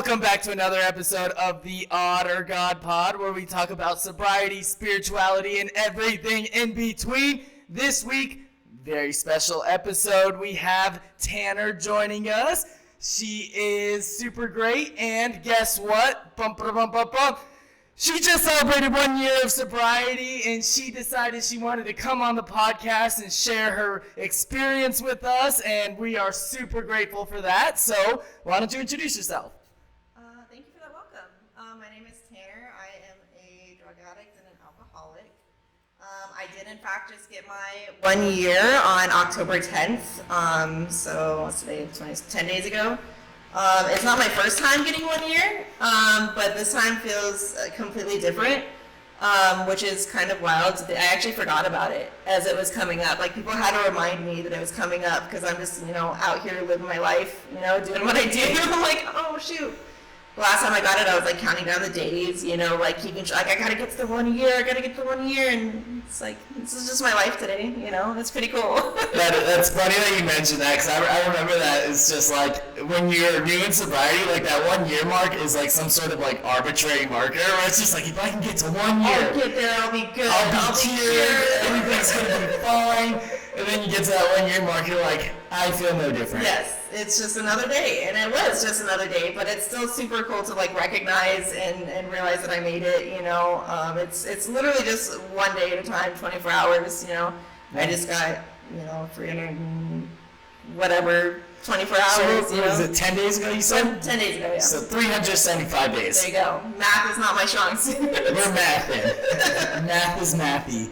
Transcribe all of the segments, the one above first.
Welcome back to another episode of the Odd or God Pod, where we talk about sobriety, spirituality, and everything in between. This week, very special episode. We have Tanner joining us. She is super great, and guess what? She just celebrated 1 year of sobriety, and she decided she wanted to come on the podcast and share her experience with us, and we are super grateful for that. So, why don't you introduce yourself? Thank you for that welcome. My name is Tanner. I am a drug addict and an alcoholic. I did, in fact, just get my 1 year on October 10th. So, what's today? 10 days ago. It's not my first time getting 1 year, but this time feels completely different, which is kind of wild. I actually forgot about it as it was coming up. Like, people had to remind me that it was coming up because I'm just, out here living my life, doing what I do. I'm like, oh, shoot. The last time I got it, I was like counting down the days, like keeping track. I gotta get to the 1 year, and it's like, this is just my life today, it's pretty cool. That's funny that you mentioned that, because I remember that it's just like, when you're new in sobriety, like that 1 year mark is like some sort of like arbitrary marker, where it's just like, if I can get to 1 year, I'll get there, I'll be good, I'll be cured, everything's gonna be fine. And then you get to that 1 year mark, you're like, I feel no different. Yes, it's just another day, and it was just another day, but it's still super cool to like recognize and realize that I made it. It's literally just 1 day at a time, 24 hours. I just got 300 and whatever 24 hours. So was it 10 days ago? You said 10 days ago, yeah. So 375 days. There you go. Math is not my strong suit. We're mathing. Math is mathy.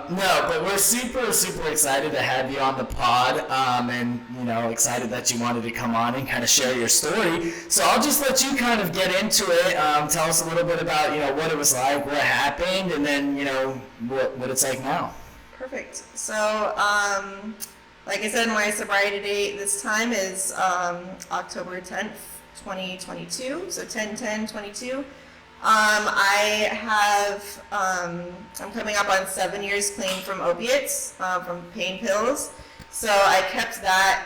No, but we're super, super excited to have you on the pod, and, excited that you wanted to come on and kind of share your story. So I'll just let you kind of get into it. Tell us a little bit about, what it was like, what happened, and then, what it's like now. Perfect. So, like I said, my sobriety date this time is October 10th, 2022, so 10/10/22. I'm coming up on 7 years clean from opiates, from pain pills. So I kept that,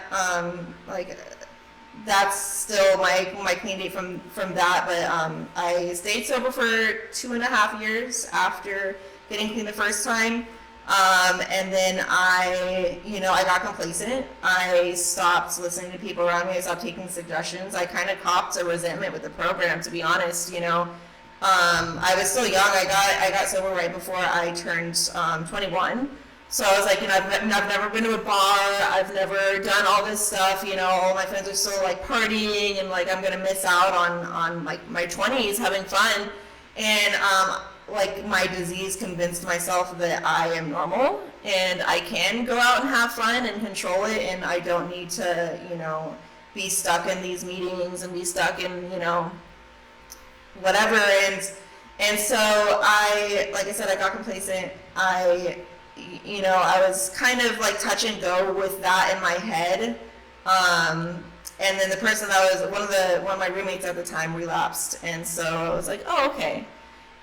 that's still my clean date from that. But I stayed sober for 2.5 years after getting clean the first time. And then I got complacent. I stopped listening to people around me. I stopped taking suggestions. I kind of copped a resentment with the program, to be honest. I was still young. I got sober right before I turned 21. So I was like, I've never been to a bar. I've never done all this stuff. All my friends are still like partying, and like I'm gonna miss out on like my 20s having fun. And like my disease convinced myself that I am normal and I can go out and have fun and control it, and I don't need to be stuck in these meetings and be stuck in whatever. And so like I said, I got complacent. I was kind of like touch and go with that in my head. And then the person that was one of my roommates at the time relapsed, and so I was like, oh, okay.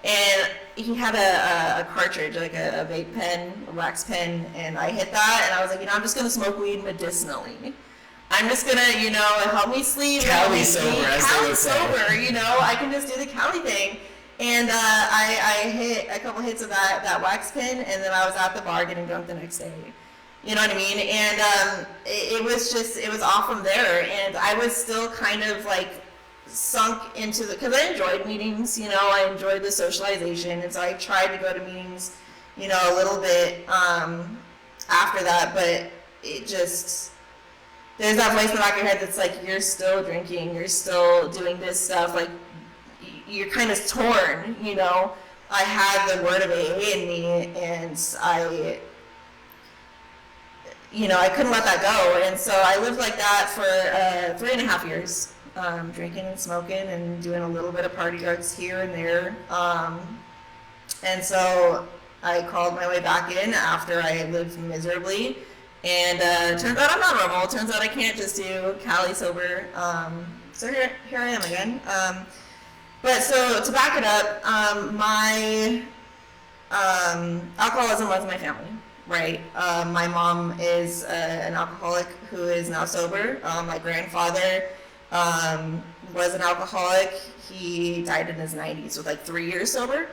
And he had a cartridge, like a vape pen, a wax pen, and I hit that, and I was like, I'm just gonna smoke weed medicinally. I'm just gonna, help me sleep. Cali sober, as they would say. I can just do the Cali thing. And I hit a couple hits of that wax pen, and then I was at the bar getting drunk the next day. You know what I mean? And it was off from there, and I was still kind of like sunk into because I enjoyed meetings, I enjoyed the socialization, and so I tried to go to meetings, a little bit after that, but it just, there's that voice in the back of your head that's like, you're still drinking, you're still doing this stuff, like, you're kind of torn, I had the word of AA in me, and I couldn't let that go, and so I lived like that for 3.5 years, drinking and smoking and doing a little bit of party drugs here and there, and so I crawled my way back in after I lived miserably. And turns out I'm not normal. Turns out I can't just do Cali sober. So here I am again. But so to back it up, my alcoholism was in my family, right? My mom is an alcoholic who is now sober. My grandfather was an alcoholic. He died in his 90s with like 3 years sober.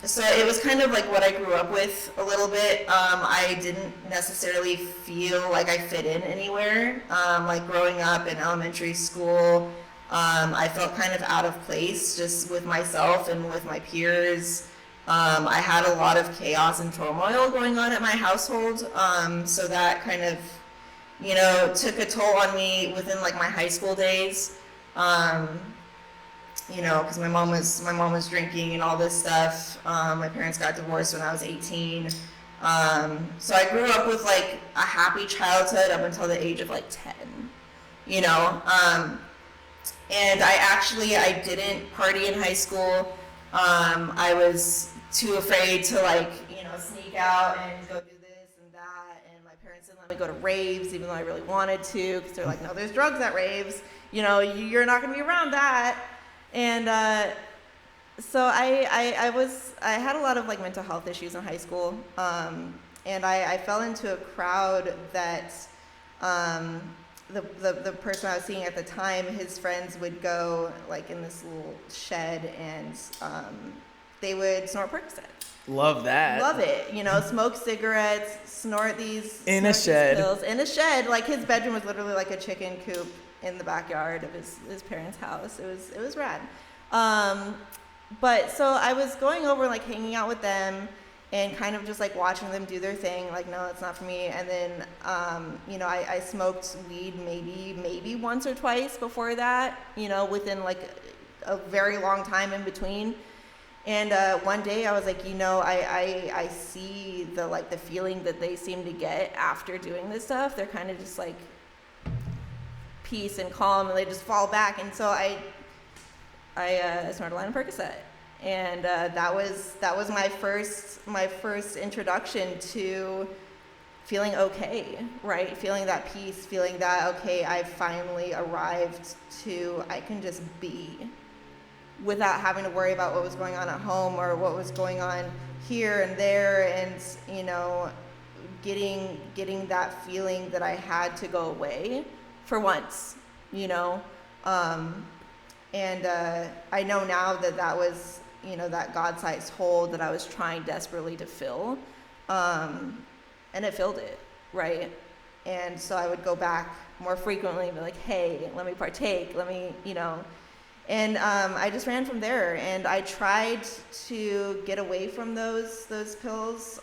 So it was kind of like what I grew up with a little bit. I didn't necessarily feel like I fit in anywhere. Like growing up in elementary school, I felt kind of out of place just with myself and with my peers. I had a lot of chaos and turmoil going on at my household. So that kind of, took a toll on me within like my high school days. Because my mom was drinking and all this stuff. My parents got divorced when I was 18. So I grew up with like a happy childhood up until the age of like 10, and I didn't party in high school. I was too afraid to sneak out and go do this and that, and my parents didn't let me go to raves even though I really wanted to, because they're like, no, there's drugs at raves, you're not going to be around that. And so I had a lot of like mental health issues in high school, and I fell into a crowd that the person I was seeing at the time, his friends would go like in this little shed and they would snort Percocets. Love that. Love it. Smoke cigarettes, snort these in a shed. Pills in a shed. Like his bedroom was literally like a chicken coop in the backyard of his parents' house. It was rad. But so I was going over like hanging out with them and kind of just like watching them do their thing. Like, no, it's not for me. And then, I smoked weed maybe once or twice before that, within like a very long time in between. And one day I was like, I see the feeling that they seem to get after doing this stuff. They're kind of just like peace and calm, and they just fall back. And so I snorted a line of Percocet, and that was my first introduction to feeling okay, right? Feeling that peace, feeling that okay, I finally arrived to I can just be, without having to worry about what was going on at home or what was going on here and there, and getting that feeling that I had to go away for once, and I know now that was, that God-sized hole that I was trying desperately to fill, and it filled it, right? And so I would go back more frequently and be like, hey, let me partake, let me, and I just ran from there, and I tried to get away from those pills.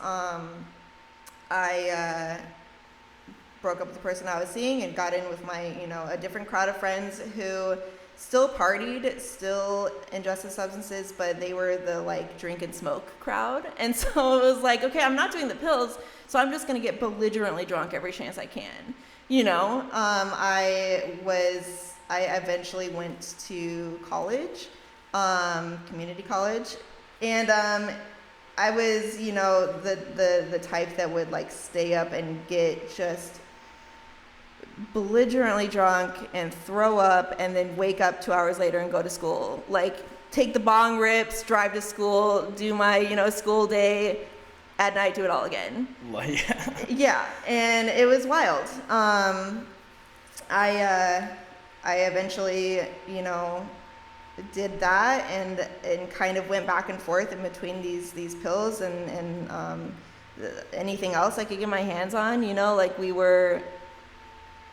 I broke up with the person I was seeing and got in with my, a different crowd of friends who still partied, still ingested substances, but they were the like drink and smoke crowd. And so it was like, okay, I'm not doing the pills, so I'm just gonna get belligerently drunk every chance I can. I eventually went to college, community college, and I was, the type that would like stay up and get just belligerently drunk and throw up and then wake up 2 hours later and go to school. Like take the bong rips, drive to school, do my, school day, at night do it all again. Yeah, and it was wild. I eventually, did that and kind of went back and forth in between these pills and anything else I could get my hands on. Like we were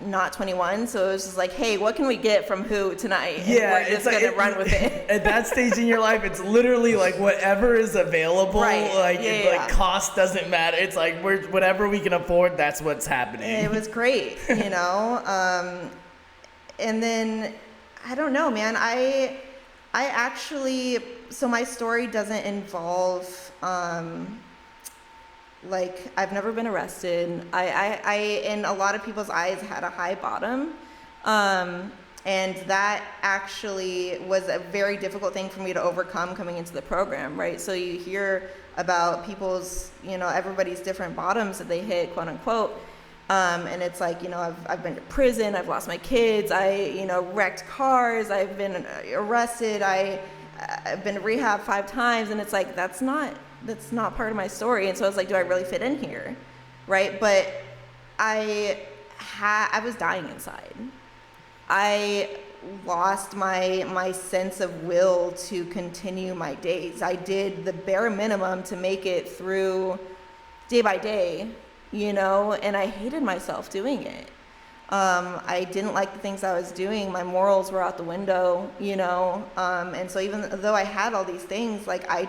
not 21, so it was just like, hey, what can we get from who tonight? Yeah, and we're just gonna run with it. At that stage in your life, it's literally like whatever is available. Right. Like cost doesn't matter. It's like whatever we can afford, that's what's happening. And it was great, and then I don't know, man. I actually, so my story doesn't involve like I've never been arrested. I in a lot of people's eyes had a high bottom, and that actually was a very difficult thing for me to overcome coming into the program, right? So you hear about people's, everybody's different bottoms that they hit, quote unquote, and it's like, I've been to prison, I've lost my kids, I wrecked cars, I've been arrested, I've been to rehab 5 times, and it's like that's not part of my story. And so I was like, do I really fit in here, right? But I was dying inside. I lost my sense of will to continue my days. I did the bare minimum to make it through day by day, and I hated myself doing it. I didn't like the things I was doing. My morals were out the window, and so even though I had all these things, like I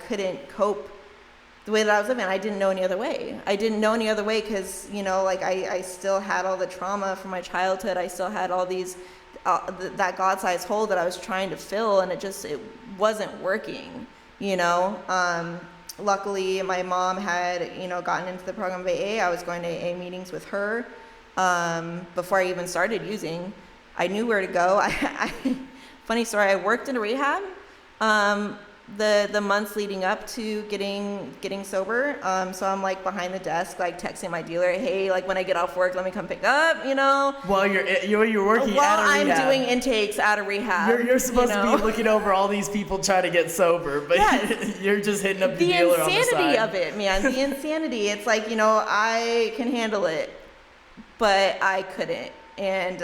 couldn't cope the way that I was living. I didn't know any other way. Because, like I still had all the trauma from my childhood. I still had all these, that God-sized hole that I was trying to fill, and it wasn't working, Luckily, my mom had, gotten into the program of AA. I was going to AA meetings with her. Before I even started using, I knew where to go. Funny story, I worked in a rehab, the months leading up to getting sober. So I'm like behind the desk, like texting my dealer, hey, like when I get off work, let me come pick up, While you're working While at a rehab. I'm doing intakes at a rehab. You're supposed to be looking over all these people trying to get sober, but yes. You're just hitting up the dealer on the side. The insanity of it, man. The insanity. It's like, I can handle it, but I couldn't. And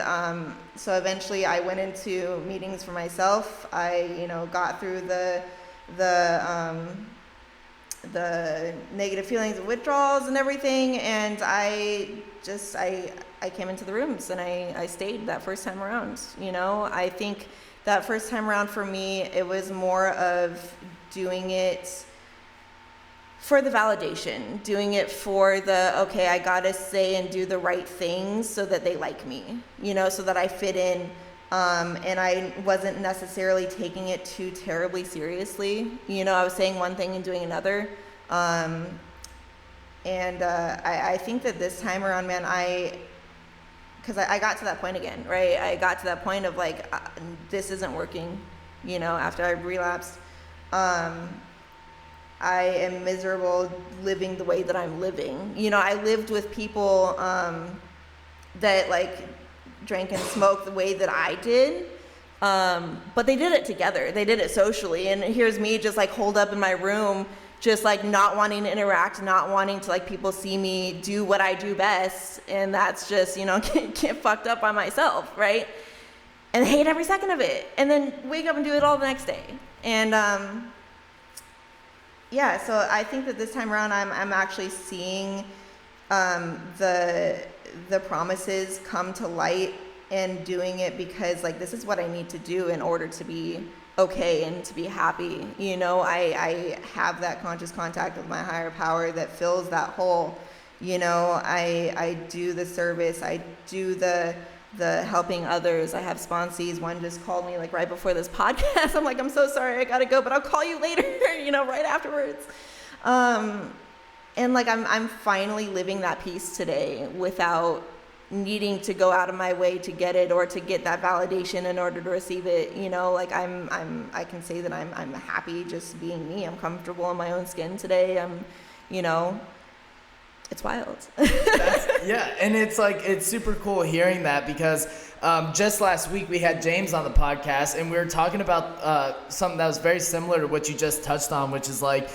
so eventually I went into meetings for myself. I, got through the negative feelings of withdrawals and everything, and I came into the rooms, and I stayed that first time around. I think that first time around for me, it was more of doing it for the validation, doing it for okay, I gotta say and do the right things so that they like me, so that I fit in. And I wasn't necessarily taking it too terribly seriously. I was saying one thing and doing another. I think that this time around, man, because I got to that point again, right? I got to that point of like, this isn't working, after I relapsed. I am miserable living the way that I'm living. I lived with people that like drank and smoked the way that I did, but they did it together. They did it socially, and here's me just like holed up in my room, just like not wanting to interact, not wanting to like people see me do what I do best, and that's just get fucked up by myself, right? And hate every second of it, and then wake up and do it all the next day. And yeah, so I think that this time around I'm actually seeing the promises come to light, and doing it because like this is what I need to do in order to be okay and to be happy. I have that conscious contact with my higher power that fills that hole. I do the service, I do the helping others. I have sponsees. One just called me like right before this podcast. I'm like, I'm so sorry, I gotta go, but I'll call you later, right afterwards. And like I'm finally living that peace today without needing to go out of my way to get it or to get that validation in order to receive it. Like I can say that I'm happy just being me. I'm comfortable in my own skin today. It's wild. Yeah, and it's like, it's super cool hearing that because just last week we had James on the podcast, and we were talking about something that was very similar to what you just touched on, which is like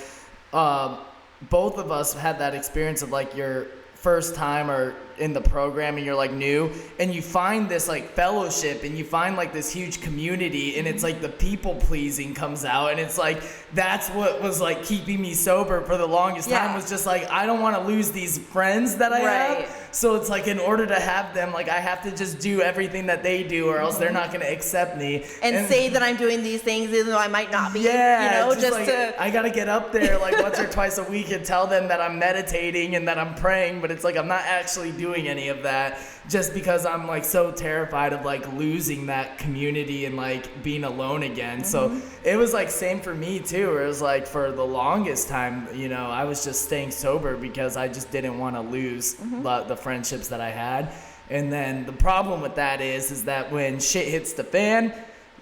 both of us had that experience of like your first time or in the program and you're like new, and you find this like fellowship and you find like this huge community, and it's like the people pleasing comes out, and it's like that's what was like keeping me sober for the longest time, was just like I don't want to lose these friends that I have. So it's like in order to have them, like I have to just do everything that they do, or else they're not going to accept me and say that I'm doing these things even though I might not be. Just like, I got to get up there like once or twice a week and tell them that I'm meditating and that I'm praying, but it's like I'm not actually doing any of that, just because I'm like so terrified of like losing that community and like being alone again. So it was like same for me too, where it was like for the longest time, I was just staying sober because I just didn't want to lose the friendships that I had. And then the problem with that is that when shit hits the fan,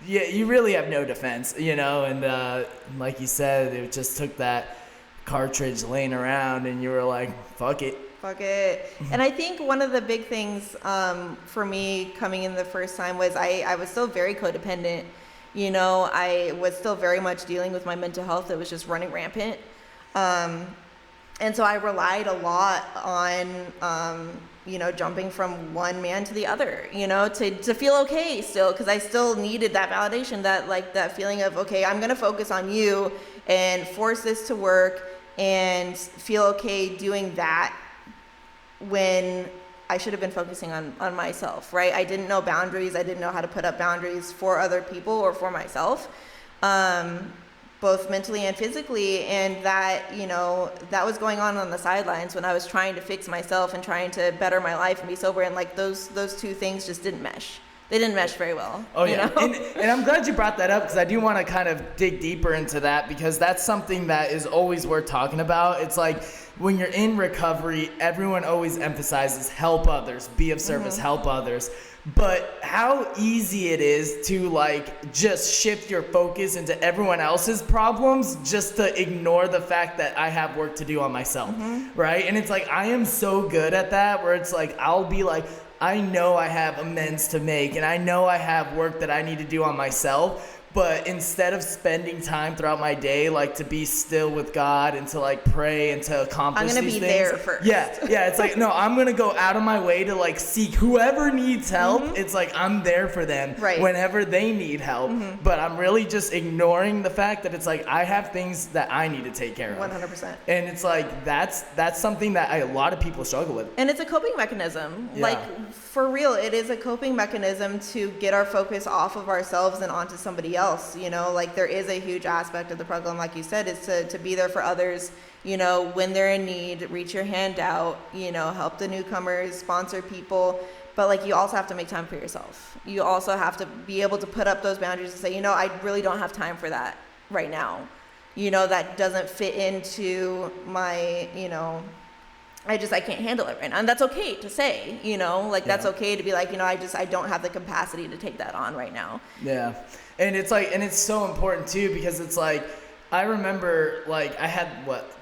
you really have no defense, and like you said, it just took that cartridge laying around and you were like, fuck it. And I think one of the big things for me coming in the first time was I was still very codependent. I was still very much dealing with my mental health that was just running rampant. And so I relied a lot on, jumping from one man to the other, to feel okay still, because I still needed that validation, that feeling of, okay, I'm going to focus on you and force this to work and feel okay doing that when I should have been focusing on myself, right? I didn't know boundaries. I didn't know how to put up boundaries for other people or for myself. Both mentally and physically, and that was going on the sidelines when I was trying to fix myself and trying to better my life and be sober, and like those two things just didn't mesh. They didn't mesh very well. Oh yeah, and I'm glad you brought that up, because I do want to kind of dig deeper into that, because that's something that is always worth talking about. It's like when you're in recovery, everyone always emphasizes help others, be of service, help others. But how easy it is to like just shift your focus into everyone else's problems just to ignore the fact that I have work to do on myself, right? And it's like I am so good at that, where it's like I'll be like, I know I have amends to make and I know I have work that I need to do on myself. But instead of spending time throughout my day, like to be still with God and to like pray and to accomplish these things. I'm going to be there first. Yeah. It's like, no, I'm going to go out of my way to like seek whoever needs help. It's like, I'm there for them whenever they need help. But I'm really just ignoring the fact that it's like, I have things that I need to take care of. 100%. And it's like, that's something that a lot of people struggle with. And it's a coping mechanism. Yeah. Like, for real, it is a coping mechanism to get our focus off of ourselves and onto somebody else. Like there is a huge aspect of the program, like you said, is to be there for others, when they're in need, reach your hand out, help the newcomers, sponsor people. But like you also have to make time for yourself. You also have to be able to put up those boundaries and say, I really don't have time for that right now. That doesn't fit into my, I can't handle it right now. And that's okay to say, that's okay to be like, I don't have the capacity to take that on right now. Yeah. And it's like, and it's so important too, because it's like, I remember like I had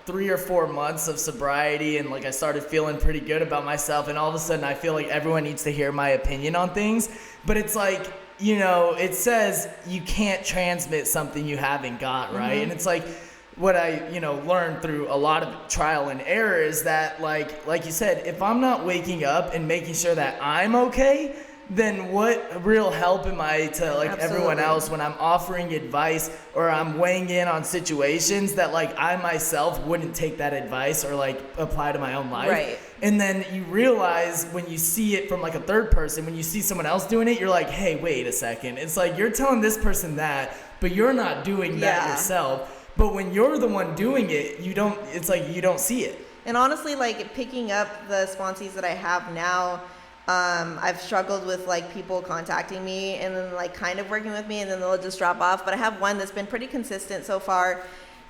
3 or 4 months of sobriety, and like I started feeling pretty good about myself, and all of a sudden I feel like everyone needs to hear my opinion on things. But it's like, it says you can't transmit something you haven't got, right? And it's like, what I, learned through a lot of trial and error is that like you said, if I'm not waking up and making sure that I'm okay, then what real help am I to like everyone else when I'm offering advice or I'm weighing in on situations that like I myself wouldn't take that advice or like apply to my own life. Right. And then you realize when you see it from like a third person, when you see someone else doing it, you're like, hey, wait a second. It's like you're telling this person that, but you're not doing that yourself. But when you're the one doing it, it's like you don't see it. And honestly, like picking up the sponsees that I have now, I've struggled with like people contacting me and then like kind of working with me and then they'll just drop off. But I have one that's been pretty consistent so far.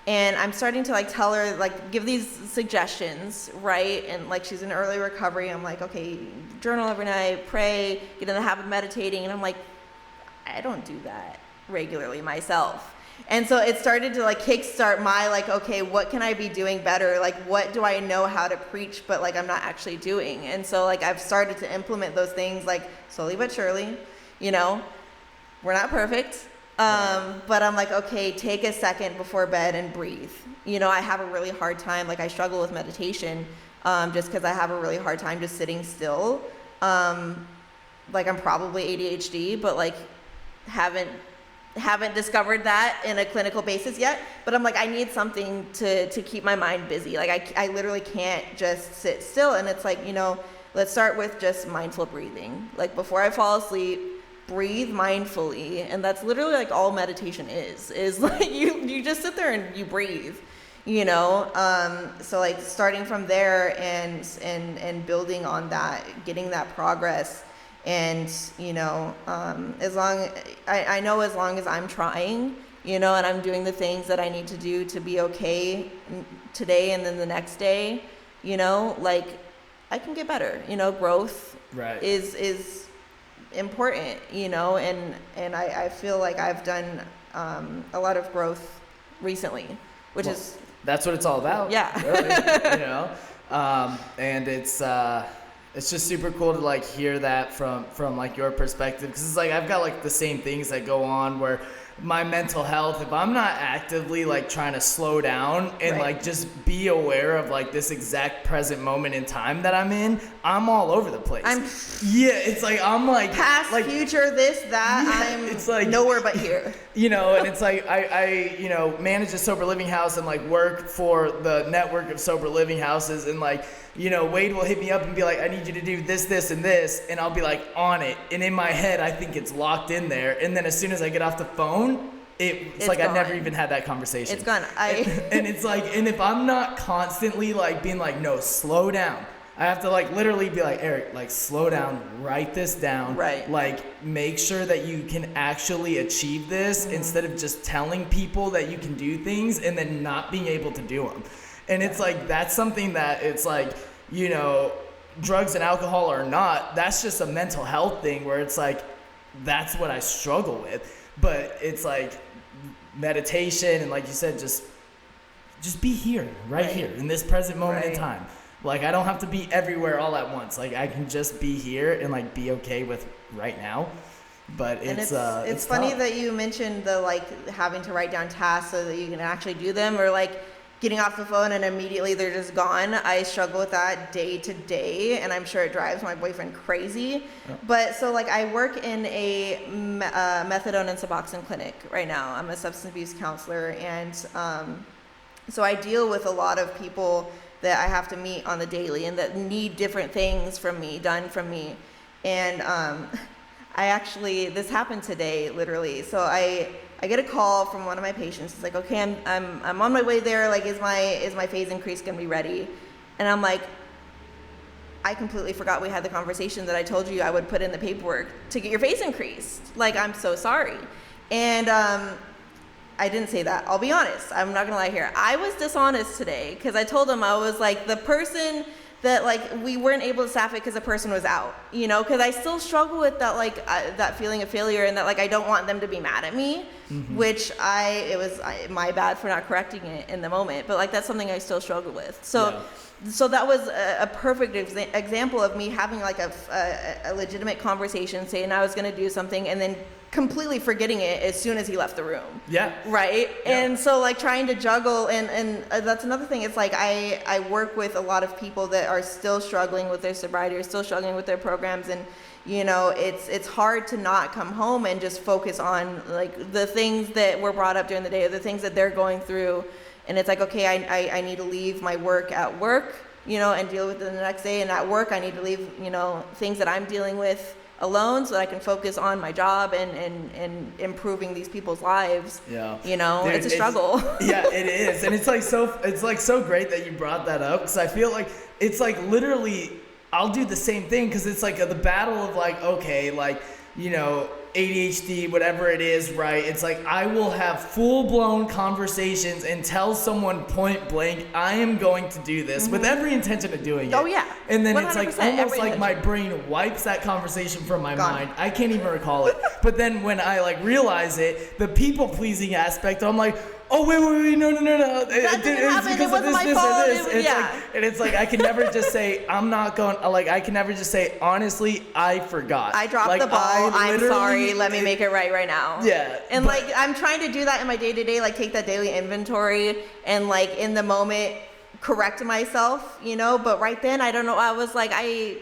And I'm starting to like tell her, like give these suggestions, right? And like she's in early recovery. I'm like, okay, journal every night, pray, get in the habit of meditating. And I'm like, I don't do that regularly myself. And so it started to like kickstart my like, okay, what can I be doing better? Like, what do I know how to preach, but like I'm not actually doing? And so like I've started to implement those things like slowly but surely, we're not perfect. But I'm like, okay, take a second before bed and breathe. I have a really hard time, like I struggle with meditation, just because I have a really hard time just sitting still. Like I'm probably ADHD, but like haven't discovered that in a clinical basis yet, but I'm like, I need something to keep my mind busy. Like I literally can't just sit still. And it's like, let's start with just mindful breathing. Like before I fall asleep, breathe mindfully. And that's literally like all meditation is like you just sit there and you breathe, so like starting from there and building on that, getting that progress. And, as long as I'm trying, and I'm doing the things that I need to do to be okay today and then the next day, like I can get better, growth is important, and I feel like I've done a lot of growth recently, which is. That's what it's all about. Yeah. Really, and it's just super cool to like hear that from like your perspective, because it's like I've got like the same things that go on where my mental health, if I'm not actively like trying to slow down and Right. like just be aware of like this exact present moment in time that I'm in, I'm all over the place. It's like I'm like past, like future, this, that. Yeah, I'm it's like nowhere but here. you know, and it's like I manage a sober living house and like work for the network of sober living houses, and like, Wade will hit me up and be like, I need you to do this, this, and this, and I'll be like on it, and in my head I think it's locked in there, and then as soon as I get off the phone, it's like gone. I never even had that conversation. It's gone. And it's like, and if I'm not constantly like being like, no, slow down, I have to like literally be like, Eric, like slow down, write this down. Right. Like make sure that you can actually achieve this instead of just telling people that you can do things and then not being able to do them. And it's like, that's something that it's like, drugs and alcohol or not, that's just a mental health thing where it's like, that's what I struggle with. But it's like meditation and like you said, just be here, right here in this present moment in time. Like I don't have to be everywhere all at once. Like I can just be here and like be okay with right now. But it's funny tough. that you mentioned the like having to write down tasks so that you can actually do them, or like getting off the phone and immediately they're just gone. I struggle with that day to day, and I'm sure it drives my boyfriend crazy. Yeah. But so like I work in a methadone and Suboxone clinic right now. I'm a substance abuse counselor, and so I deal with a lot of people that I have to meet on the daily and that need different things from me, done from me. And this happened today, literally. So I get a call from one of my patients. It's like, okay, I'm on my way there. Like, is my phase increase gonna be ready? And I'm like, I completely forgot we had the conversation that I told you I would put in the paperwork to get your phase increased. Like, I'm so sorry. And I didn't say that. I'll be honest. I'm not gonna lie here. I was dishonest today because I told him I was like the person that like we weren't able to staff it because the person was out, because I still struggle with that like that feeling of failure, and that like I don't want them to be mad at me, which it was my bad for not correcting it in the moment, but like that's something I still struggle with. So that was a perfect example of me having like a legitimate conversation, saying I was going to do something, and then completely forgetting it as soon as he left the room. Yeah. Right? Yeah. And so like trying to juggle, and that's another thing. It's like I work with a lot of people that are still struggling with their sobriety, or still struggling with their programs, and it's hard to not come home and just focus on like the things that were brought up during the day, or the things that they're going through. And it's like, okay, I need to leave my work at work, and deal with it the next day. And at work, I need to leave, things that I'm dealing with alone so that I can focus on my job and improving these people's lives. Yeah. Dude, it's a struggle. Yeah, it is. And it's like so great that you brought that up, because I feel like it's like literally I'll do the same thing, because it's like the battle of like, okay, like, ADHD, whatever it is, right? It's like I will have full-blown conversations and tell someone point blank, I am going to do this with every intention of doing it. Oh, yeah. And then it's like almost like intention. my brain wipes that conversation from my mind. I can't even recall it. But then when I like realize it, the people-pleasing aspect, I'm like, oh, wait, no. That didn't happen. It wasn't my fault. And it's like I can never just say, I can never just say, honestly, I forgot. I dropped the ball. I'm sorry. Let me make it right now. Yeah. And like I'm trying to do that in my day-to-day, like take that daily inventory and like in the moment correct myself, but right then I don't know. I was like, I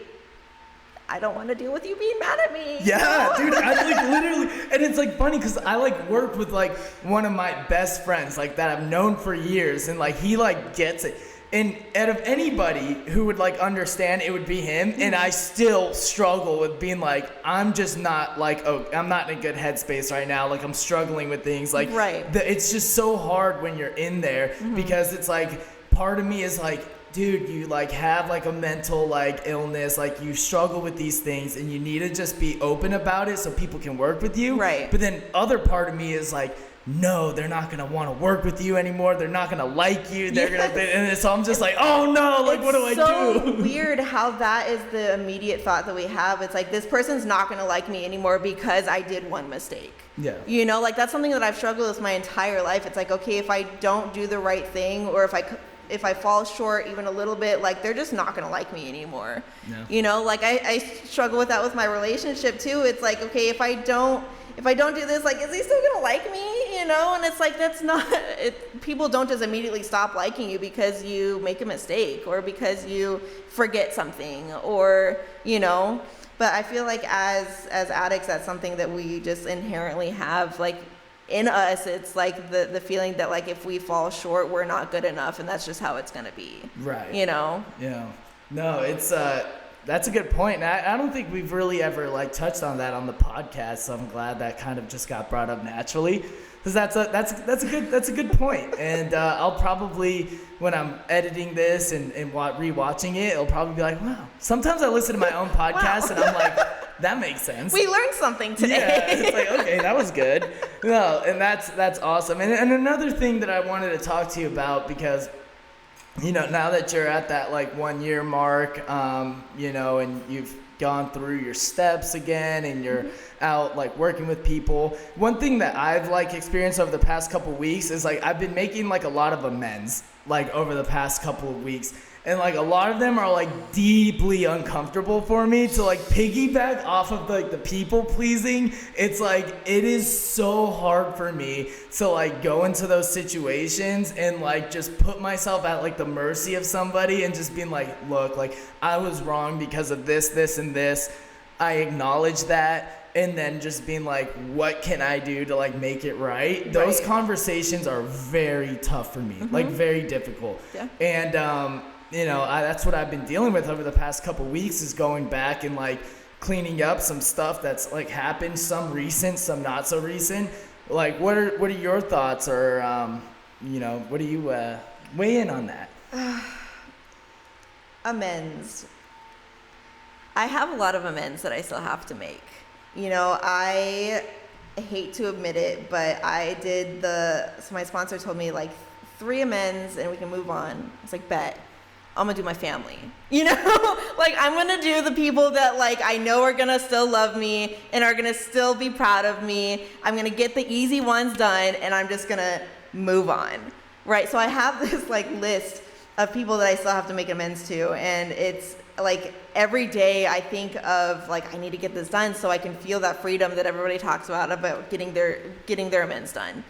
don't want to deal with you being mad at me. Yeah, dude, I like literally, and it's like funny because I like work with like one of my best friends like that I've known for years, and like he like gets it. And out of anybody who would like understand, it would be him. And I still struggle with being like, I'm just not like, I'm not in a good headspace right now. Like I'm struggling with things. Like, it's just so hard when you're in there because it's like, part of me is like, dude, you like have like a mental like illness, like you struggle with these things and you need to just be open about it so people can work with you. Right. But then other part of me is like, no, they're not going to want to work with you anymore. They're not going to like you. They're going to, and so I'm just like, oh no, like what do I do? It's so weird how that is the immediate thought that we have. It's like, this person's not going to like me anymore because I did one mistake. Yeah. Like that's something that I've struggled with my entire life. It's like, okay, if I don't do the right thing, or if I fall short even a little bit, like they're just not gonna like me anymore. No. Like I struggle with that with my relationship too. It's like, okay, if I don't if I don't do this, like, is he still gonna like me? You know? And it's like, that's not it. People don't just immediately stop liking you because you make a mistake or because you forget something, or, you know. But I feel like as addicts, that's something that we just inherently have, like, in us. It's like the feeling that, like, if we fall short, we're not good enough, and that's just how it's gonna be. Right. You know? Yeah. No, it's that's a good point. And I don't think we've really ever like touched on that on the podcast. So I'm glad that kind of just got brought up naturally, because that's a good point. And I'll probably, when I'm editing this and rewatching it, it'll probably be like, wow. Sometimes I listen to my own podcast and I'm like, that makes sense. We learned something today. Yeah, it's like, okay, that was good. No, and that's awesome. And another thing that I wanted to talk to you about, because, you know, now that you're at that like 1 year mark, you know, and you've gone through your steps again and you're out like working with people, one thing that I've like experienced over the past couple of weeks is like I've been making like a lot of amends like over the past couple of weeks. And like a lot of them are like deeply uncomfortable for me to like piggyback off of like the people pleasing. It's like, it is so hard for me to like go into those situations and like just put myself at like the mercy of somebody and just being like, look, like I was wrong because of this, this, and this. I acknowledge that. And then just being like, what can I do to like make it right? Those conversations are very tough for me, like very difficult. Yeah. And, you know, that's what I've been dealing with over the past couple weeks, is going back and like cleaning up some stuff that's like happened, some recent, some not so recent. Like, what are your thoughts, or you know, what do you weigh in on that? Amends. I have a lot of amends that I still have to make. You know, I hate to admit it, but I did so my sponsor told me like 3 amends and we can move on. It's like, bet. I'm gonna do my family, you know? Like, I'm gonna do the people that like I know are gonna still love me and are gonna still be proud of me. I'm gonna get the easy ones done and I'm just gonna move on, right? So I have this like list of people that I still have to make amends to, and it's like every day I think of like, I need to get this done so I can feel that freedom that everybody talks about getting their amends done.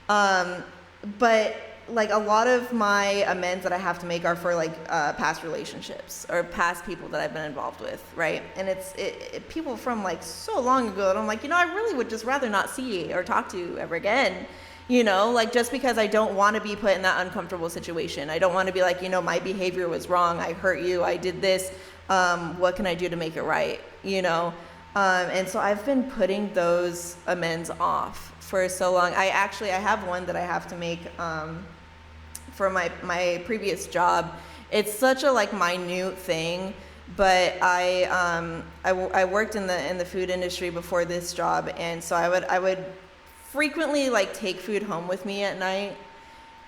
But like a lot of my amends that I have to make are for like past relationships or past people that I've been involved with, right? And it's people from like so long ago that I'm like, you know, I really would just rather not see or talk to ever again, you know, like just because I don't want to be put in that uncomfortable situation. I don't want to be like, you know, my behavior was wrong, I hurt you, I did this, what can I do to make it right, you know? And so I've been putting those amends off for so long. I have one that I have to make for my previous job. It's such a like minute thing, but I worked in the food industry before this job, and so I would frequently like take food home with me at night,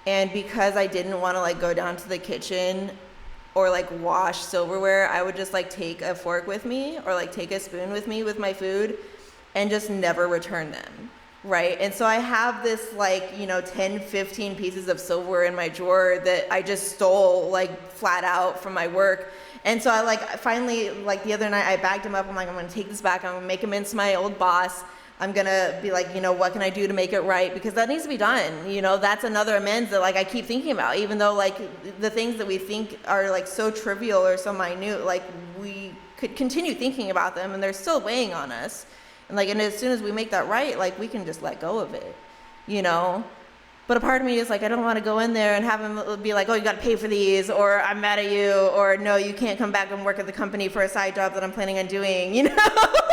and because I didn't want to like go down to the kitchen or like wash silverware, I would just like take a fork with me or like take a spoon with me with my food and just never return them. Right. And so I have this like, you know, 10, 15 pieces of silverware in my drawer that I just stole like flat out from my work. And so I like finally, like the other night I bagged them up. I'm like, I'm going to take this back. I'm going to make amends to my old boss. I'm going to be like, you know, what can I do to make it right? Because that needs to be done. You know, that's another amends that like I keep thinking about, even though like the things that we think are like so trivial or so minute, like we could continue thinking about them and they're still weighing on us. And as soon as we make that right, like we can just let go of it, you know? But a part of me is like, I don't want to go in there and have him be like, oh, you got to pay for these, or I'm mad at you, or no, you can't come back and work at the company for a side job that I'm planning on doing, you know?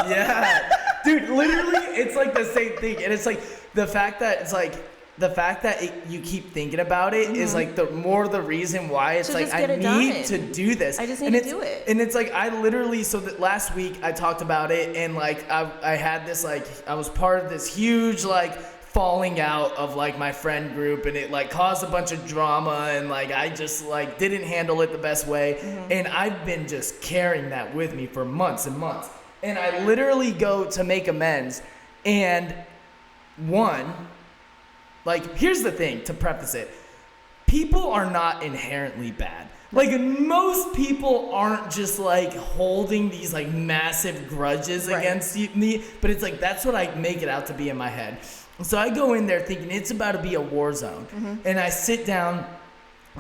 Yeah. Dude, literally, it's like the same thing. And it's like the fact that you keep thinking about it is like the reason why it's so like, I need to do this. I just need to do it. And it's like, I literally, so that last week I talked about it, and like, I had this, like, I was part of this huge, like, falling out of like my friend group, and it like caused a bunch of drama, and like I just like didn't handle it the best way. And I've been just carrying that with me for months and months. And I literally go to make amends, and like, here's the thing to preface it. People are not inherently bad. Like, most people aren't just like holding these like massive grudges against me, but it's like that's what I make it out to be in my head. So I go in there thinking it's about to be a war zone, and I sit down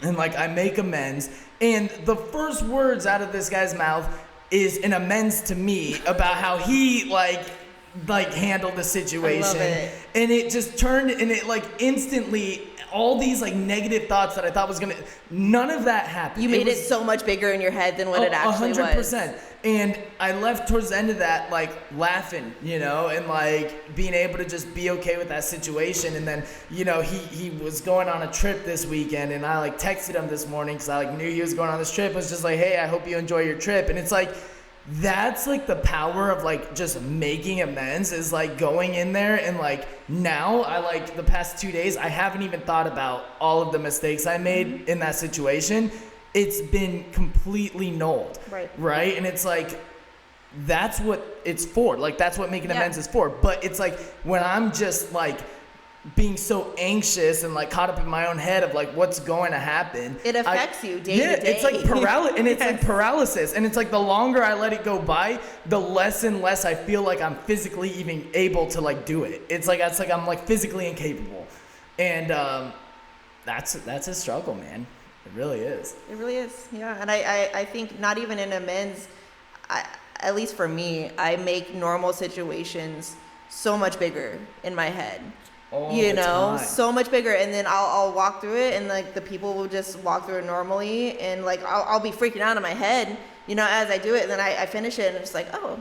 and like I make amends, and the first words out of this guy's mouth is an amends to me about how he like handled the situation. I love it. And it just turned, and it like instantly, all these like negative thoughts that I thought was gonna, none of that happened. You made it so much bigger in your head than what it actually 100%. was. And I left towards the end of that like laughing, you know, and like being able to just be okay with that situation. And then, you know, he was going on a trip this weekend, and I like texted him this morning because I like knew he was going on this trip. I was just like, hey, I hope you enjoy your trip. And it's like, that's like the power of like just making amends, is like going in there and like now I like the past 2 days I haven't even thought about all of the mistakes I made in that situation. It's been completely nulled. Right? And it's like that's what it's for. Like that's what making amends is for. But it's like when I'm just like being so anxious and like caught up in my own head of like what's going to happen, it affects you day to day. It's like paralysis, and it's like paralysis, and it's like the longer I let it go by, the less and less I feel like I'm physically even able to like do it. It's like I'm like physically incapable, and that's a struggle, man. It really is. It really is, yeah. And I think not even in amends, at least for me, I make normal situations so much bigger in my head. You know, so much bigger, and then I'll walk through it, and like the people will just walk through it normally, and like I'll be freaking out in my head, you know, as I do it, and then I finish it, and it's like, oh,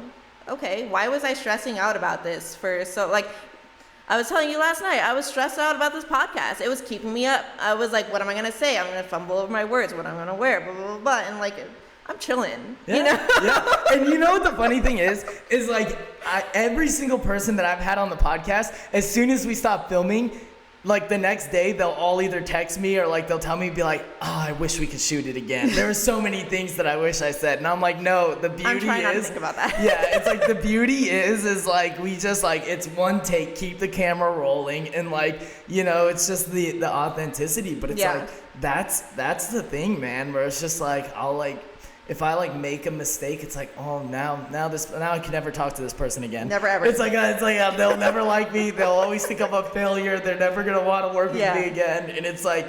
okay, why was I stressing out about this for so like. I was telling you last night, I was stressed out about this podcast. It was keeping me up. I was like, what am I going to say? I'm going to fumble over my words. What I'm going to wear, blah, blah, blah, blah. And like, I'm chilling, you know? Yeah. And you know what the funny thing is like every single person that I've had on the podcast, as soon as we stop filming, like the next day, they'll all either text me or like they'll tell me, be like, oh, I wish we could shoot it again. There were so many things that I wish I said. And I'm like, no, the beauty I'm trying not to is, think about that. Yeah, it's like the beauty is like we just like, it's one take, keep the camera rolling, and like, you know, it's just the authenticity. But it's like, that's the thing, man, where it's just like, I'll like, if I like make a mistake, it's like, oh, now I can never talk to this person again. Never ever. It's like they'll never like me. They'll always think I'm a failure. They're never gonna want to work with me again. And it's like,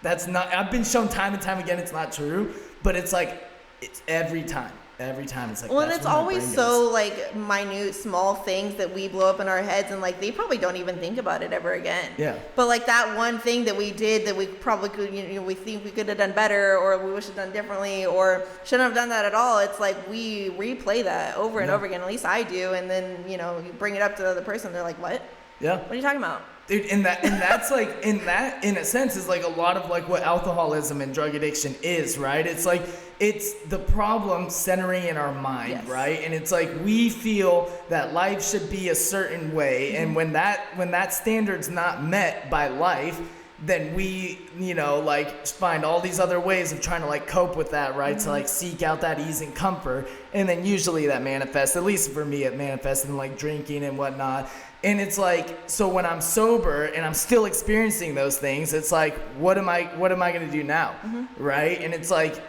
that's not. I've been shown time and time again, it's not true. But it's like, it's every time it's like. Well, and it's always so like minute, small things that we blow up in our heads, and like they probably don't even think about it ever again. Yeah. But like that one thing that we did that we probably could, you know, we think we could have done better, or we wish have done differently, or shouldn't have done that at all. It's like we replay that over and over again. At least I do, and then you know you bring it up to the other person, they're like, "What? Yeah. What are you talking about?" Dude, and that's like, in a sense, is like a lot of like what alcoholism and drug addiction is, right? It's like, it's the problem centering in our mind, right? And it's like, we feel that life should be a certain way, and when that standard's not met by life, then we, you know, like find all these other ways of trying to like cope with that, right? To like seek out that ease and comfort, and then usually that manifests, at least for me, it manifests in like drinking and whatnot. And it's like, so when I'm sober and I'm still experiencing those things, it's like, what am I going to do now? Right? And it's like,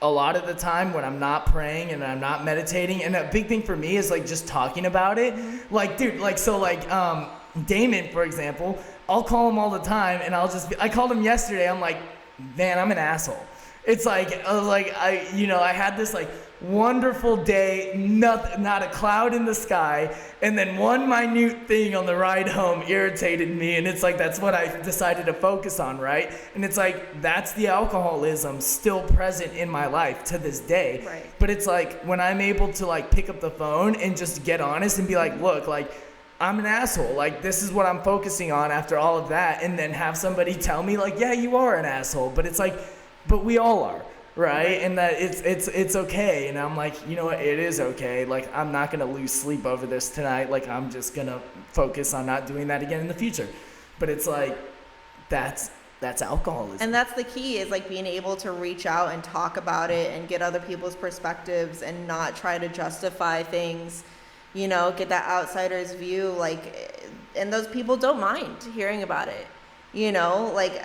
a lot of the time when I'm not praying and I'm not meditating, and a big thing for me is like just talking about it. Like, dude, like, so like, Damon, for example, I'll call him all the time, and I called him yesterday. I'm like, man, I'm an asshole. It's like, I had this like wonderful day, not a cloud in the sky, and then one minute thing on the ride home irritated me, and it's like, that's what I decided to focus on, right? And it's like, that's the alcoholism still present in my life to this day. Right. But it's like, when I'm able to like pick up the phone and just get honest and be like, look, like, I'm an asshole, like, this is what I'm focusing on after all of that, and then have somebody tell me like, yeah, you are an asshole, but it's like, but we all are. Right? And that it's okay. And I'm like, you know what? It is okay. Like, I'm not going to lose sleep over this tonight. Like, I'm just going to focus on not doing that again in the future. But it's like, that's alcoholism. And that's the key, is like being able to reach out and talk about it and get other people's perspectives and not try to justify things, you know, get that outsider's view. Like, and those people don't mind hearing about it, you know, like,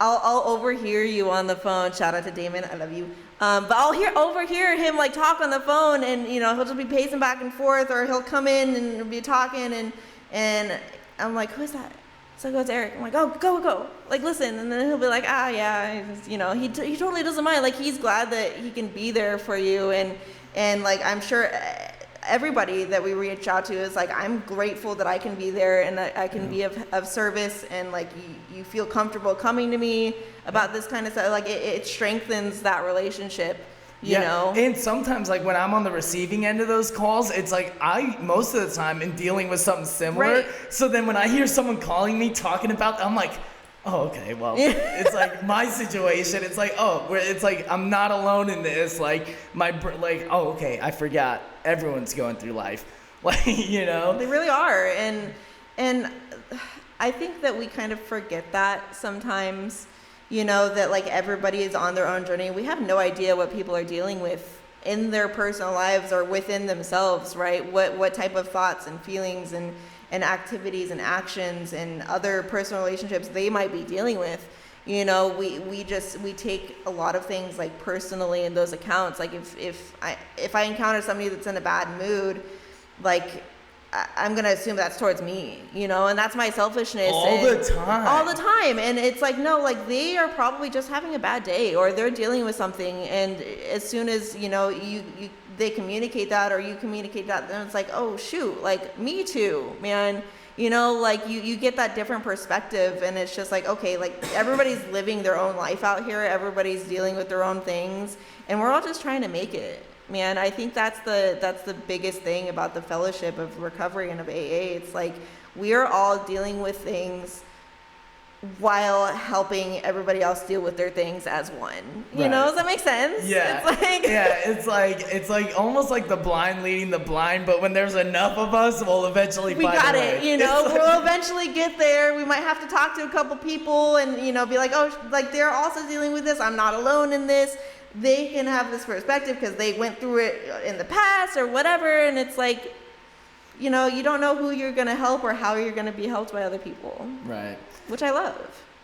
I'll overhear you on the phone. Shout out to Damon, I love you. But I'll overhear him like talk on the phone, and he'll just be pacing back and forth, or he'll come in and be talking, and I'm like, who is that? So goes Eric. I'm like, oh, go, like listen, and then he'll be like, yeah, he totally doesn't mind. Like he's glad that he can be there for you, and like I'm sure everybody that we reach out to is like, I'm grateful that I can be there and I can be of service, and like you feel comfortable coming to me about this kind of stuff. Like it strengthens that relationship, you know? And sometimes like when I'm on the receiving end of those calls, it's like most of the time am dealing with something similar. Right. So then when I hear someone calling me talking about, I'm like, oh, okay, well, it's like my situation. It's like, it's like I'm not alone in this. Like oh, okay, I forgot. Everyone's going through life, like They really are, and I think that we kind of forget that sometimes. That like everybody is on their own journey. We have no idea what people are dealing with in their personal lives or within themselves, right? What type of thoughts and feelings and activities and actions and other personal relationships they might be dealing with. We take a lot of things like personally in those accounts. Like if I encounter somebody that's in a bad mood, like I'm gonna assume that's towards me, and that's my selfishness. All the time. And it's like, no, like they are probably just having a bad day, or they're dealing with something, and as soon as they communicate that, or you communicate that, then it's like, oh shoot, like me too, man. Like you get that different perspective, and it's just like, okay, like everybody's living their own life out here, everybody's dealing with their own things, and we're all just trying to make it. Man, I think that's the biggest thing about the fellowship of recovery and of AA. It's like we are all dealing with things while helping everybody else deal with their things as one. Does that make sense? Yeah. It's like almost like the blind leading the blind, but when there's enough of us, we'll eventually find got a it. way. We'll eventually get there. We might have to talk to a couple people and be like, oh, like they're also dealing with this. I'm not alone in this. They can have this perspective because they went through it in the past or whatever, and it's like, you don't know who you're gonna help or how you're gonna be helped by other people. Right. Which I love.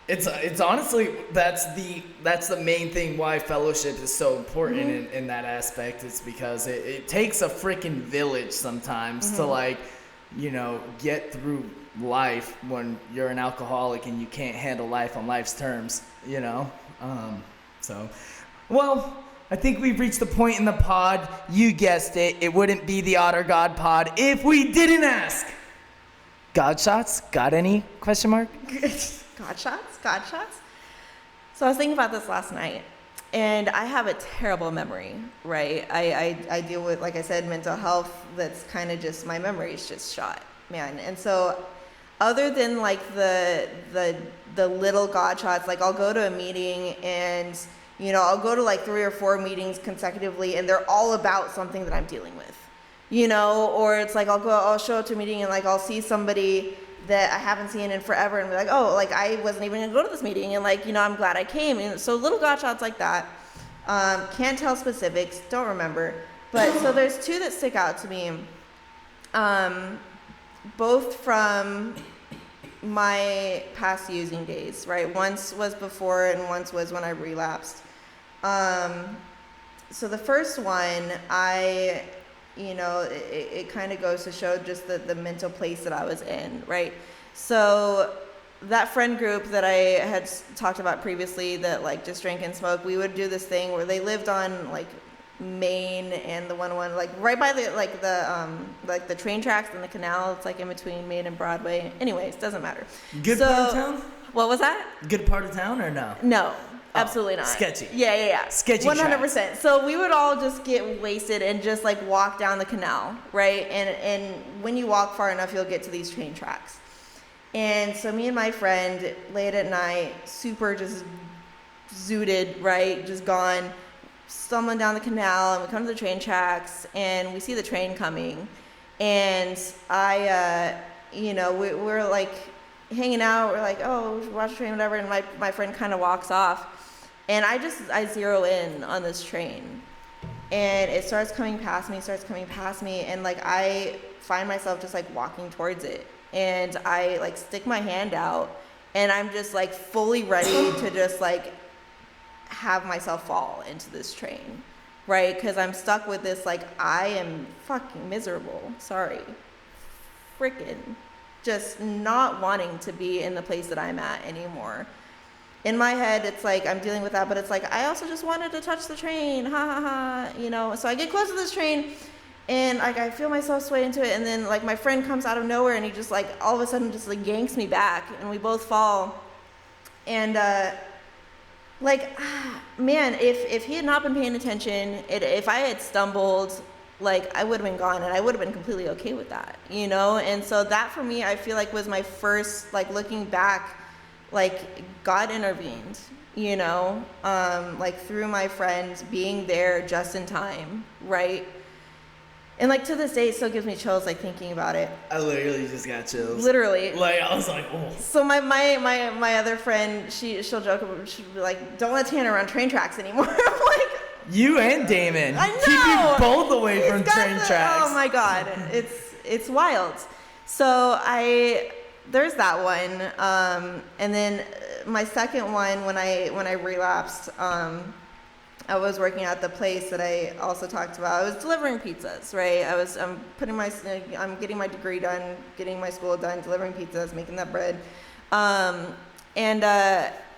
It's honestly that's the main thing why fellowship is so important in that aspect. It's because it takes a freaking village sometimes to like, get through life when you're an alcoholic and you can't handle life on life's terms. Well, I think we've reached the point in the pod. You guessed it. It wouldn't be the Otter God pod if we didn't ask. God shots? Got any? Question mark? God shots? So I was thinking about this last night, and I have a terrible memory, right? I deal with, like I said, mental health. That's kind of just, my memory is just shot, man. And so other than like the little God shots, like I'll go to a meeting and I'll go to like 3 or 4 meetings consecutively, and they're all about something that I'm dealing with, or it's like I'll show up to a meeting and like I'll see somebody that I haven't seen in forever and be like, oh, like I wasn't even gonna go to this meeting, and like, I'm glad I came. And so little God shots like that. Can't tell specifics, don't remember. But so there's 2 that stick out to me, both from my past using days, right? Once was before and once was when I relapsed. So the first one, it kind of goes to show just the mental place that I was in, right? So that friend group that I had talked about previously that like just drank and smoked, we would do this thing where they lived on like Main and the 101, like right by the train tracks and the canal. It's like in between Main and Broadway. Anyways, doesn't matter. Good part of town? What was that? Good part of town or no? No, absolutely not. Sketchy. Yeah. Sketchy 100%. tracks. So we would all just get wasted and just like walk down the canal, right? And when you walk far enough, you'll get to these train tracks. And so me and my friend, late at night, super just zooted, right? Just gone. Stumbling down the canal, and we come to the train tracks, and we see the train coming, and we're like hanging out, we're like, oh, we should watch the train, whatever, and my friend kind of walks off, and I zero in on this train, and it starts coming past me, and like I find myself just like walking towards it, and I like stick my hand out, and I'm just like fully ready to just like have myself fall into this train, right? Because I'm stuck with this, like, I am fucking miserable. Sorry. Freaking just not wanting to be in the place that I'm at anymore. In my head, it's like I'm dealing with that, but it's like I also just wanted to touch the train, ha ha ha, you know. So I get close to this train, and like I feel myself sway into it, and then like my friend comes out of nowhere, and he just like all of a sudden just like yanks me back, and we both fall. And man, if he had not been paying attention, if I had stumbled, like I would have been gone, and I would have been completely okay with that, you know. And so that for me, I feel like was my first, like, looking back, like God intervened, you know, like through my friend being there just in time, right? And like to this day, it still gives me chills, like thinking about it. I literally just got chills. Literally. Like, I was like, oh. So my other friend, she'll joke about, she'll be like, don't let Tanner run train tracks anymore. I'm like, you and Damon. I know. Keep you both away from train tracks. Oh my God, it's wild. So there's that one, and then my second one, when I relapsed, I was working at the place that I also talked about. I was delivering pizzas, right? I'm getting my degree done, getting my school done, delivering pizzas, making that bread, and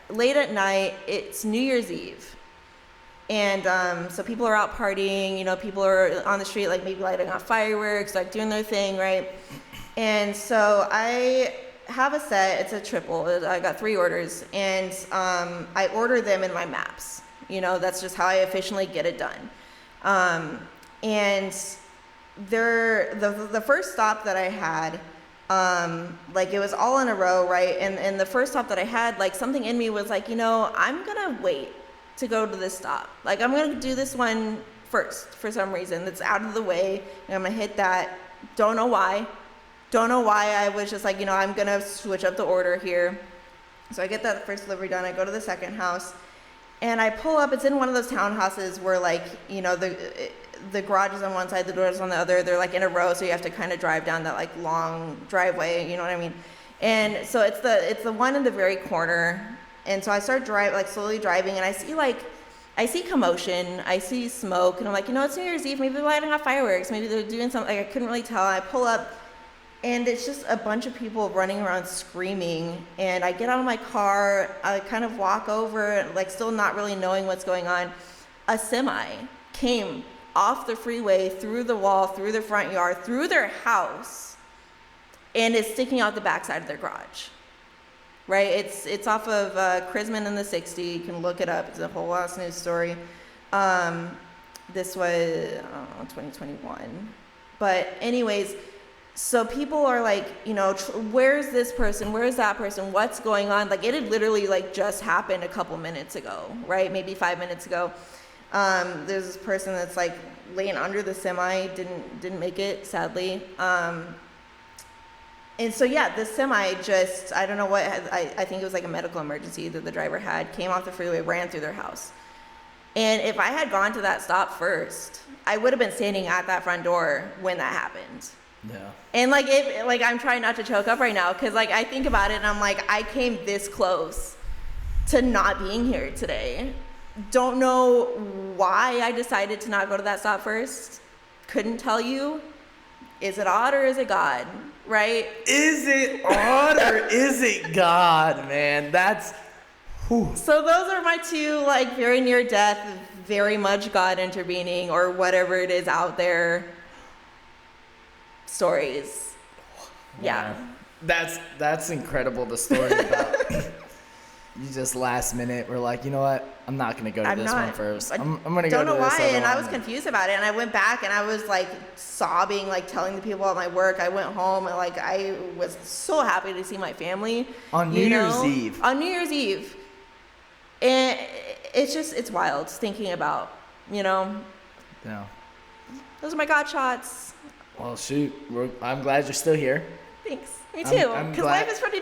late at night, it's New Year's Eve. And so people are out partying, you know, people are on the street, like maybe lighting off fireworks, like doing their thing, right? And so I have a set, it's a triple, I got 3 orders, and I order them in my maps. You know, that's just how I efficiently get it done. And the first stop that I had, like it was all in a row, right? And the first stop that I had, like something in me was like, you know, I'm gonna wait to go to this stop. Like I'm gonna do this one first for some reason. That's out of the way, and I'm gonna hit that. Don't know why. I was just like, you know, I'm gonna switch up the order here. So I get that first delivery done. I go to the second house, and I pull up. It's in one of those townhouses where, like, you know, the garage is on one side, the door is on the other. They're like in a row, so you have to kind of drive down that like long driveway. You know what I mean? And so it's the one in the very corner. And so I start slowly driving, and I see commotion, I see smoke, and I'm like, you know, it's New Year's Eve, maybe they're lighting off fireworks, maybe they're doing something, like I couldn't really tell. I pull up, and it's just a bunch of people running around screaming, and I get out of my car, I kind of walk over, like still not really knowing what's going on. A semi came off the freeway, through the wall, through their front yard, through their house, and is sticking out the backside of their garage. Right, it's off of Chrisman in the 60. You can look it up. It's a whole ass news story. This was 2021. But anyways, so people are like, you know, where's this person? Where's that person? What's going on? Like it had literally like just happened a couple minutes ago, right? Maybe 5 minutes ago. There's this person that's like laying under the semi. Didn't make it, sadly. And so, yeah, this semi just, I don't know what, I think it was like a medical emergency that the driver had, came off the freeway, ran through their house. And if I had gone to that stop first, I would have been standing at that front door when that happened. Yeah. And like, I'm trying not to choke up right now, because like I think about it and I'm like, I came this close to not being here today. Don't know why I decided to not go to that stop first. Couldn't tell you. Is it odd or is it God? Right? Is it odd or is it God, man? That's... Whew. So those are my 2, like, very near death, very much God intervening, or whatever it is out there, stories. Yeah. That's incredible, the story about... You just last minute were like, you know what? I'm not gonna go to this one first. I'm gonna go to this other one. Don't know why, and I was confused about it. And I went back and I was like sobbing, like telling the people at my work. I went home and like I was so happy to see my family on New Year's Eve. On New Year's Eve, and it's wild thinking about, you know. Yeah. Those are my God shots. Well, shoot, I'm glad you're still here. Thanks. Me too. Because life is pretty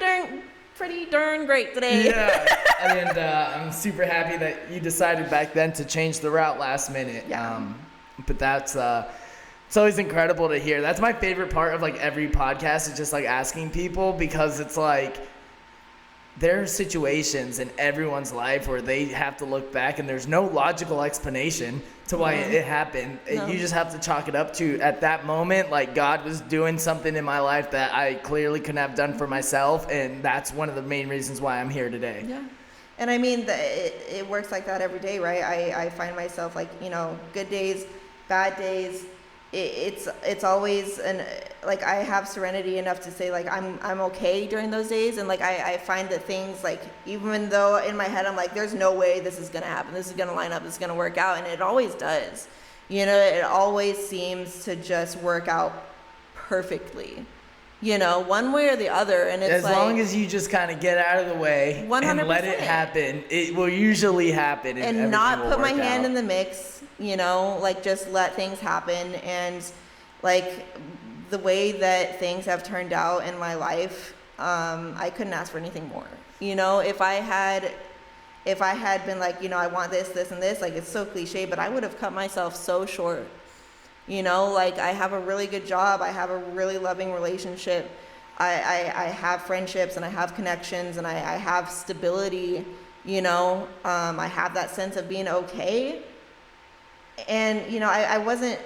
darn great today. Yeah, and I'm super happy that you decided back then to change the route last minute. Yeah. But that's it's always incredible to hear. That's my favorite part of like every podcast is just like asking people, because it's like there are situations in everyone's life where they have to look back and there's no logical explanation to why it happened. No. You just have to chalk it up to, at that moment, like, God was doing something in my life that I clearly couldn't have done for myself, and that's one of the main reasons why I'm here today. Yeah. And I mean, it works like that every day, right? I find myself, like, you know, good days, bad days. It's always like, I have serenity enough to say, like, I'm okay during those days. And like, I find that things, like, even though in my head I'm like, there's no way this is gonna happen, this is gonna line up, this is gonna work out, and it always does. You know, it always seems to just work out perfectly, you know, one way or the other. And it's as long as you just kind of get out of the way 100%. and let it happen, it will usually happen. And not put my hand out. in the mix, you know, like, just let things happen. And like, the way that things have turned out in my life, I couldn't ask for anything more. You know, if I had been like, you know, I want this, this, and this, like, it's so cliche, but I would have cut myself so short. You know, like, I have a really good job, I have a really loving relationship, I have friendships, and I have connections, and I have stability, you know, I have that sense of being okay. And, you know, I wasn't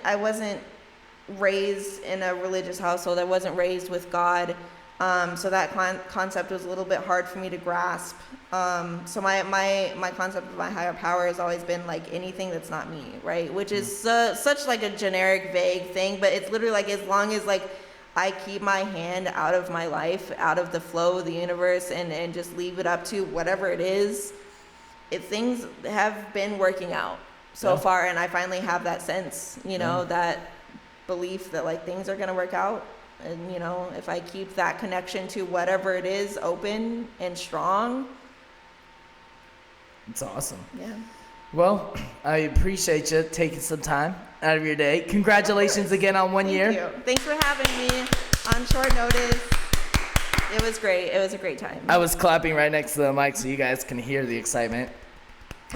raised in a religious household. I wasn't raised with God. So that concept was a little bit hard for me to grasp. So my concept of my higher power has always been like anything that's not me, right? Which is such like a generic, vague thing, but it's literally like, as long as like I keep my hand out of my life, out of the flow of the universe, and just leave it up to whatever it is, things have been working out so far. And I finally have that sense, you know, that belief that like things are going to work out. And, you know, if I keep that connection to whatever it is open and strong. It's awesome. Yeah. Well, I appreciate you taking some time out of your day. Congratulations again on 1 year. Thank you. Thanks for having me on short notice. It was great. It was a great time. I was clapping right next to the mic so you guys can hear the excitement.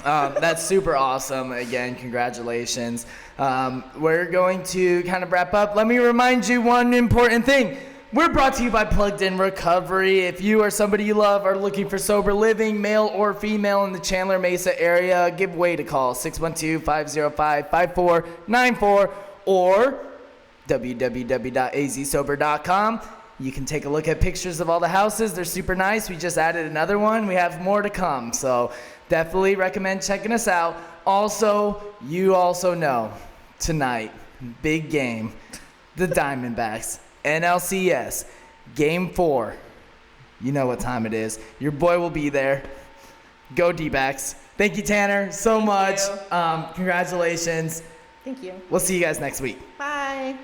That's super awesome. Again, congratulations. We're going to kind of wrap up. Let me remind you one important thing. We're brought to you by Plugged In Recovery. If you or somebody you love are looking for sober living, male or female, in the Chandler Mesa area, give Wade a call, 612-505-5494 or www.azsober.com. You can take a look at pictures of all the houses. They're super nice. We just added another one. We have more to come. So definitely recommend checking us out. Also, you also know, tonight, big game, the Diamondbacks, NLCS, Game 4. You know what time it is. Your boy will be there. Go D-backs. Thank you, Tanner, so much. Congratulations. Thank you. We'll see you guys next week. Bye.